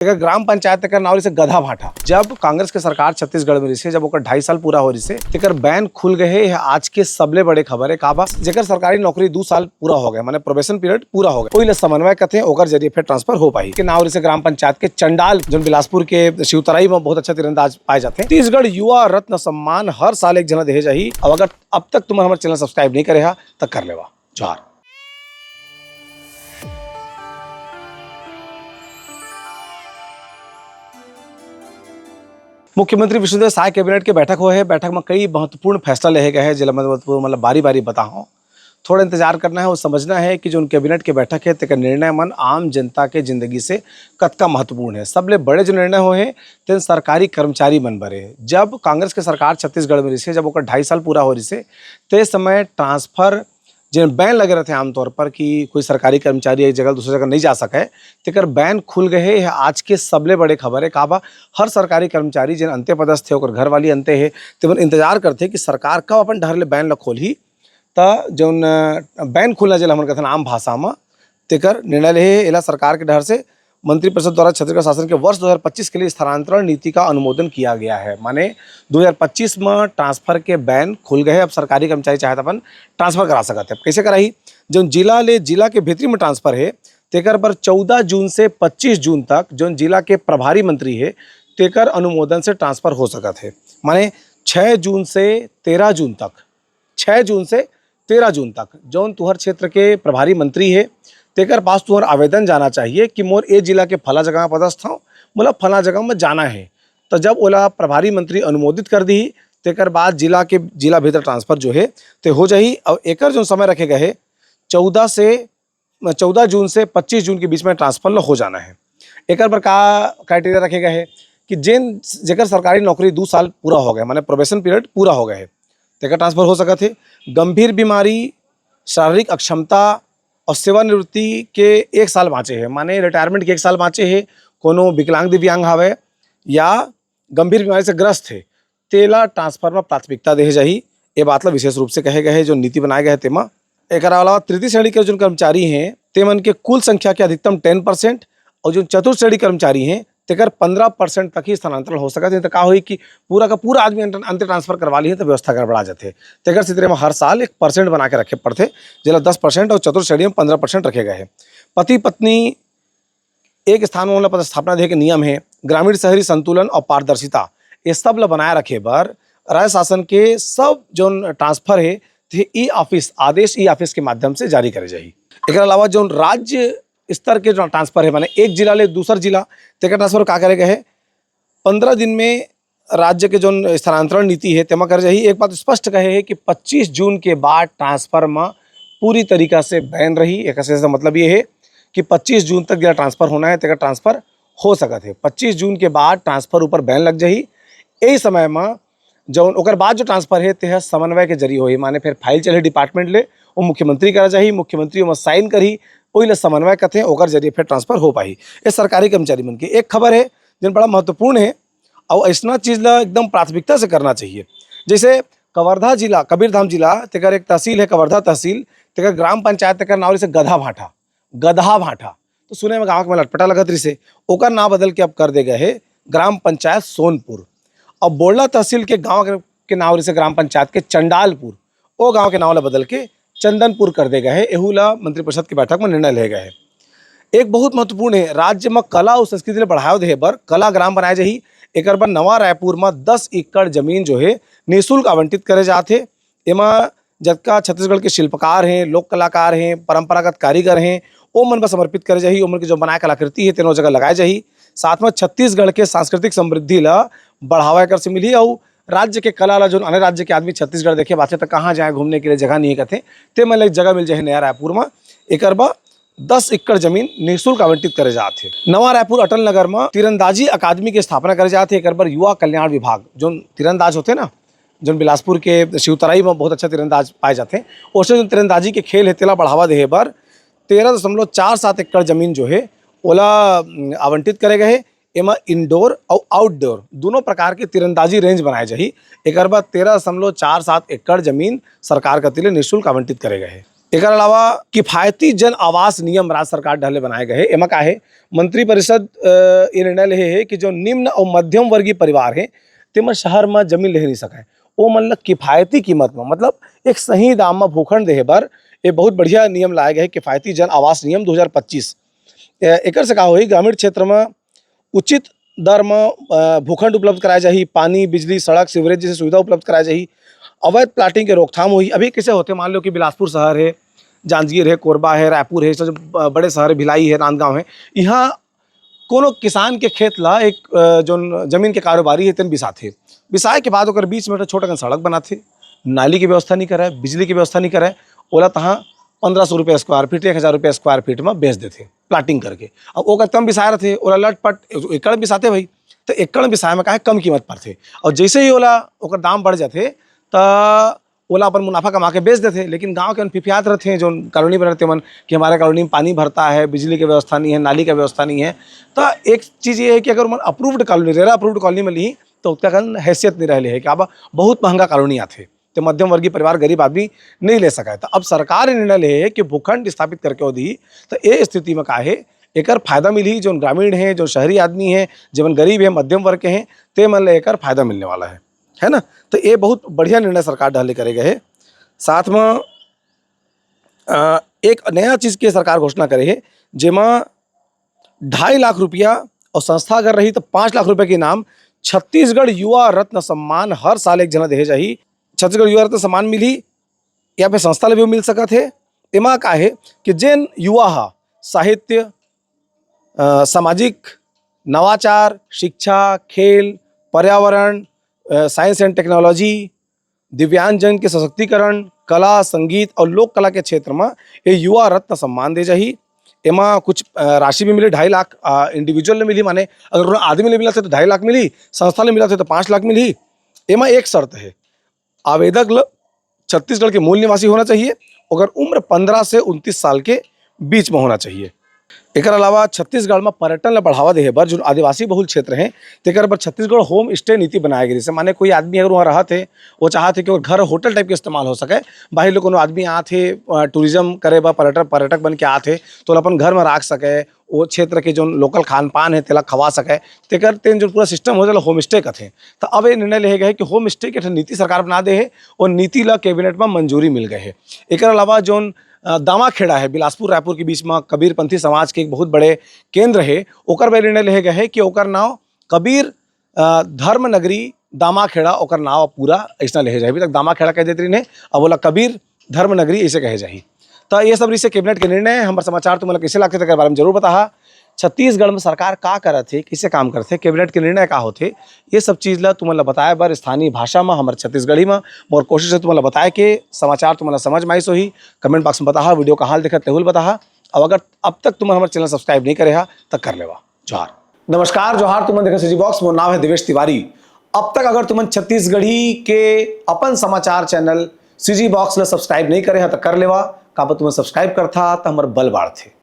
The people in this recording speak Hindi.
अगर ग्राम पंचायत का नाम से गधा भाटा जब कांग्रेस के सरकार छत्तीसगढ़ में रही जब 2.5 साल पूरा हो रही तेकर बैन खुल गए है। आज के सबले बड़े खबर है काबा जेकर सरकारी नौकरी 2 साल पूरा हो गए माने प्रोबेशन पीरियड पूरा हो गया ओइले समन्वय कथे ओकर जरिए फिर ट्रांसफर हो पाई के नाम से ग्राम पंचायत के चंडाल जो बिलासपुर के शिवतराई में बहुत अच्छा तीरंदाज पाए जाते हैं। छत्तीसगढ़ युवा रत्न सम्मान हर साल एक जना दे जाही। अब अगर अब तक तुम हमारे चैनल सब्सक्राइब नहीं करे तो कर लेवा। जोहार। मुख्यमंत्री विष्णुदेव साय कैबिनेट के बैठक हुए है। बैठक में कई महत्वपूर्ण फैसला लिए गए हैं जिला मतलब बारी बारी बताओ थोड़ा इंतजार करना है और समझना है कि जो कैबिनेट के बैठक है तेका निर्णय मन आम जनता के जिंदगी से कतका महत्वपूर्ण है। सबले बड़े जो निर्णय हुए हैं तेन सरकारी कर्मचारी मन बरे। जब कांग्रेस के सरकार छत्तीसगढ़ में रही जब 2.5 साल पूरा हो रही ते समय ट्रांसफर जिन बैन लगे रहते आमतौर पर कि कोई सरकारी कर्मचारी एक जगह दूसरी जगह नहीं जा सके तेकर बैन खुल गए है। आज के सबले बड़े खबर है काबा हर सरकारी कर्मचारी जिन अंत्य पदस्थ है और घर वाली अंत्य है तेमन इंतजार करते कि सरकार कब अपन ढहर ले बैन ल खोलही त जौन बैन खुलना जल हमन कथन आम भाषा में तेकर निर्णय ले एला सरकार के ढहर से मंत्रिपरिषद द्वारा छत्तीसगढ़ शासन के वर्ष 2025 के लिए स्थानांतरण नीति का अनुमोदन किया गया है। माने 2025 में ट्रांसफर के बैन खुल गए। अब सरकारी कर्मचारी चाहे तो अपन ट्रांसफर करा सकते हैं। कैसे कराही जो जिला के भीतरी में ट्रांसफर है तेकर पर 14 जून से 25 जून तक जो जिला के प्रभारी मंत्री है तेकर अनुमोदन से ट्रांसफर हो सकते है। माने 6 जून से 13 जून तक 6 जून से 13 जून तक जौन तुहर क्षेत्र के प्रभारी मंत्री है तेकर पास तुहर आवेदन जाना चाहिए कि मोर ए जिला के फला जगह पदस्थ हूँ मतलब फला जगह में जाना है। तो जब ओला प्रभारी मंत्री अनुमोदित कर दी तेकर बाद जिला भीतर ट्रांसफर जो है ते हो जाही। और एकर जो समय रखे गए 14 जून से 25 जून के बीच में ट्रांसफर हो जाना है। एकर पर का क्राइटेरिया रखे गए है कि जेकर सरकारी नौकरी 2 साल पूरा हो गए माने प्रोबेशन पीरियड पूरा हो गए है तेकर ट्रांसफर हो सकत है। गंभीर बीमारी, शारीरिक अक्षमता और सेवानिवृत्ति के 1 साल बाँचे है माने रिटायरमेंट के 1 साल बाँचे है। कोनो विकलांग दिव्यांग हवे या गंभीर बीमारी से ग्रस्त है तेला ट्रांसफर में प्राथमिकता दे जाही। ये बात ला विशेष रूप से कहे गए है जो नीति बनाए गए तेमा। एक अलावा तृतीय श्रेणी के जो कर्मचारी हैं तेमन के कुल संख्या के अधिकतम 10% और जो चतुर्थ श्रेणी कर्मचारी हैं तेकर 15% तक ही स्थानांतरण हो सकता है। तो का हुई कि पूरा का पूरा आदमी अंतर ट्रांसफर करवा ली है तो व्यवस्था गड़बड़ा जाते तेकर स्थिति में हर साल 1% बना के रखे पड़ते जिला 10% और चतुर्थ श्रेणी में 15% रखे गए हैं। पति पत्नी एक स्थान में पदस्थापना दे के नियम है। ग्रामीण शहरी संतुलन और पारदर्शिता ये सब ल बनाए रखे बर राज्य शासन के सब जो ट्रांसफर है ई ऑफिस आदेश ई ऑफिस के माध्यम से जारी करे जाही। एक अलावा जो राज्य स्तर के जो ट्रांसफर है माने एक जिला ले दूसर जिला तेकर ट्रांसफर का करे गए है 15 दिन में राज्य के जो स्थानांतरण नीति है तेमा कर जाही। एक बात स्पष्ट कहे है कि 25 जून के बाद ट्रांसफर में पूरी तरीका से बैन रही। एक मतलब ये है कि 25 जून तक जहाँ ट्रांसफर होना है तेकर ट्रांसफर हो सकत है। 25 जून के बाद ट्रांसफर ऊपर बैन लग जाही। यही समय में जो ओकर बाद जो ट्रांसफर है तेह समन्वय के जरिए होही माने फिर फाइल चले डिपार्टमेंट ले वो मुख्यमंत्री करा जाही। मुख्यमंत्री में साइन करी ओइले समन्वय कथे ओकर जरिए फिर ट्रांसफर हो पाही। ये सरकारी कर्मचारी मन के एक खबर है जिन बड़ा महत्वपूर्ण है और ऐसा चीज़ ला एकदम प्राथमिकता से करना चाहिए। जैसे कवर्धा जिला कबीरधाम जिला तेकर एक तहसील है कवर्धा तहसील तेकर ग्राम पंचायत तेकर नाम से गधा भाटा तो सुने में गाँव के में लटपटा लगत रही से ओकर नाम बदल के अब कर दे गए है ग्राम पंचायत सोनपुर। और बोड़ला तहसील के गाँव के नाम से ग्राम पंचायत के चंडालपुर वो गाँव के नाम ला बदल के चंदनपुर कर दे गए है। एहुला मंत्रिपरिषद की बैठक में निर्णय ले गए है। एक बहुत महत्वपूर्ण है राज्य में कला और संस्कृति बढ़ावा दे बर कला ग्राम बनाए जाही। एक बार नवा रायपुर में 10 एकड़ जमीन जो है निःशुल्क आवंटित करे जाते। एमा जतका छत्तीसगढ़ के शिल्पकार हैं, लोक कलाकार हैं, परंपरागत कारीगर हैं वो मन पर समर्पित करे जाही। उमन की जो बनाए कलाकृति है तेनो जगह लगाए जाही। साथ में छत्तीसगढ़ के सांस्कृतिक समृद्धि ला बढ़ावा कर से मिली और राज्य के कला ला जो अन्य राज्य के आदमी छत्तीसगढ़ देखे बात तो कहाँ जाए घूमने के लिए जगह नहीं कहते ते मन एक जगह मिल जाए नया रायपुर में। एक 10 एकड़ जमीन निःशुल्क आवंटित करे जाते। नवा रायपुर अटल नगर में तीरंदाजी अकादमी की स्थापना करे जाते। एक युवा कल्याण विभाग जो तीरंदाज होते ना जो बिलासपुर के शिवतराई में बहुत अच्छा तीरंदाज पाए जाते हैं उससे जो तीरंदाजी के खेल है तेला बढ़ावा दे बर 13.47 एकड़ जमीन जो है ओला आवंटित करे गए। एमा इंडोर और आउटडोर दोनों प्रकार के तीरंदाजी रेंज बनाए जाही। एक 13.47 एकड़ जमीन सरकार का तिले निःशुल्क आवंटित करे गए। एक अलावा किफायती जन आवास नियम राज्य सरकार ढाले बनाए गए। एमा का है मंत्रिपरिषद ये निर्णय ले है कि जो निम्न और मध्यम वर्गीय परिवार है तेमा शहर में जमीन ले नहीं सके वो मतलब किफायती कीमत में मतलब एक सही दाम में भूखंड देहे बर ये बहुत बढ़िया नियम लाए गए किफायती जन आवास नियम 2025। एकर से का होई ग्रामीण क्षेत्र में उचित दर में भूखंड उपलब्ध कराया जाही, पानी बिजली सड़क सीवरेज जैसी सुविधा उपलब्ध कराया जाही, अवैध प्लाटिंग के रोकथाम हुई। अभी कैसे होते मान लो कि बिलासपुर शहर है, जांजगीर है, कोरबा है, रायपुर है, सब बड़े शहर है, भिलाई है, राजनांदगांव है, यहाँ कोनो किसान के खेत ला एक जो जमीन के कारोबारी है तेन बिसाथे, बिसाए के बाद ओकर बीच में छोटा कन सड़क बनाथे, नाली की व्यवस्था नहीं कराए, बिजली की व्यवस्था नहीं कराए, ओला तहाँ 1500 रुपये स्क्वायर फीट 1000 रुपये स्क्वायर फीट में बेच देते प्लाटिंग करके। अब ओकर कम बिसाए रहते ओला लटपट एकड़ बिसाते भाई, तो एकड़ बिसाए में का है कम कीमत पर थे और जैसे ही ओला ओकर दाम बढ़ जाते तो ओला अपन मुनाफा कमा के बेच देते। लेकिन गांव के फिफियात रहते हैं जो कॉलोनी में रहते मन कि हमारे कॉलोनी में पानी भरता है, बिजली की व्यवस्था नहीं है, नाली की व्यवस्था नहीं है। तो एक चीज़ ये है कि अगर मन approved colony RERA approved colony में ली तो उसका कारण हैसियत नहीं रहे है कि अब बहुत महंगा कॉलोनी आते तो मध्यम वर्गीय परिवार गरीब आदमी नहीं ले सका। तो अब सरकार निर्णय ले है कि भूखंड स्थापित करके दी तो ये स्थिति में का है एक फायदा मिली जो ग्रामीण है, जो शहरी आदमी है, जीवन गरीब है, मध्यम वर्ग के हैं, ते मन ले एक फायदा मिलने वाला है ना। तो ये बहुत बढ़िया निर्णय सरकार ढाले करेगा है। साथ में एक नया चीज़ की सरकार घोषणा करे है जेमा 2.5 लाख रुपया और संस्था अगर रही तो 5 लाख रुपये के नाम छत्तीसगढ़ युवा रत्न सम्मान हर साल एक जना देहे जाही। छत्तीसगढ़ युवा रत्न सम्मान मिली या फिर संस्था ले भी मिल सका थे। एमा का है कि जेन युवा हा साहित्य, सामाजिक नवाचार, शिक्षा, खेल, पर्यावरण, साइंस एंड टेक्नोलॉजी, दिव्यांगजन के सशक्तिकरण, कला, संगीत और लोक कला के क्षेत्र में ये युवा रत्न सम्मान दे जाही। एमा कुछ राशि भी मिली 2.5 लाख इंडिविजुअल ने मिली, माने अगर आदमी ने मिला थे तो 2.5 लाख मिली, संस्था ने मिला थे तो 5 लाख मिली। एमा एक शर्त है, आवेदक छत्तीसगढ़ के मूल निवासी होना चाहिए, अगर उम्र 15 से 29 साल के बीच में होना चाहिए। एक अलावा छत्तीसगढ़ में पर्यटन ला बढ़ावा दे बर जो आदिवासी बहुल क्षेत्र हैं तेकर बर छत्तीसगढ़ होम स्टे नीति बनाए गई। जैसे माने कोई आदमी अगर वहाँ रहा थे वो चाहते कि घर होटल टाइप के इस्तेमाल हो सके, बाहर लोग आदमी आते टूरिज्म करे बा पर्यटक बन के आते तो अपन घर में रख सके, वो क्षेत्र के जो लोकल खान पान है तेला खवा सके, तेकर तेन जो पूरा सिस्टम हो जाए होम स्टे कथे। तो अब ये निर्णय ले गए कि होम स्टे के नीति सरकार बना दे है और नीति ला कैबिनेट में मंजूरी मिल गए है। एक अलावा जो दामाखेड़ा है बिलासपुर रायपुर के बीच में कबीरपंथी समाज के एक बहुत बड़े केंद्र है, ओकर में निर्णय ले गए है कि ओकर नाव कबीर धर्म नगरी दामाखेड़ा ओकर नाव पूरा ऐसा ले जाए। अभी तक दामाखेड़ा कह देते रही अब बोला कबीर धर्म नगरी ऐसे कहे जाही। तो ये सब रिश्ते कैबिनेट के निर्णय है। हमारे समाचार तुम्हें कैसे लगते थे बारे में जरूर बता। छत्तीसगढ़ में सरकार का करते किससे काम करते, कैबिनेट के निर्णय का होते, ये सब चीज़ ला तुम्हें बताया बर स्थानीय भाषा में हमारे छत्तीसगढ़ी में और कोशिश है तुम्हें बताए कि समाचार तुम्हें समझ में आई सो ही कमेंट बॉक्स में बता, वीडियो का हाल देखते हुए बता। और अगर अब तक तुम्हें हमारे चैनल सब्सक्राइब नहीं करे तो कर लेवा। जोहार नमस्कार जोहार, तुम्हें देखा सीजी बॉक्स, मोर नाम है देवेश तिवारी। अब तक अगर तुम्हें छत्तीसगढ़ी के अपन समाचार चैनल सीजी बॉक्स ला सब्सक्राइब नहीं करे तो कर लेवा, का तुम्हें सब्सक्राइब करता तो हमारे बल बाढ़ थे।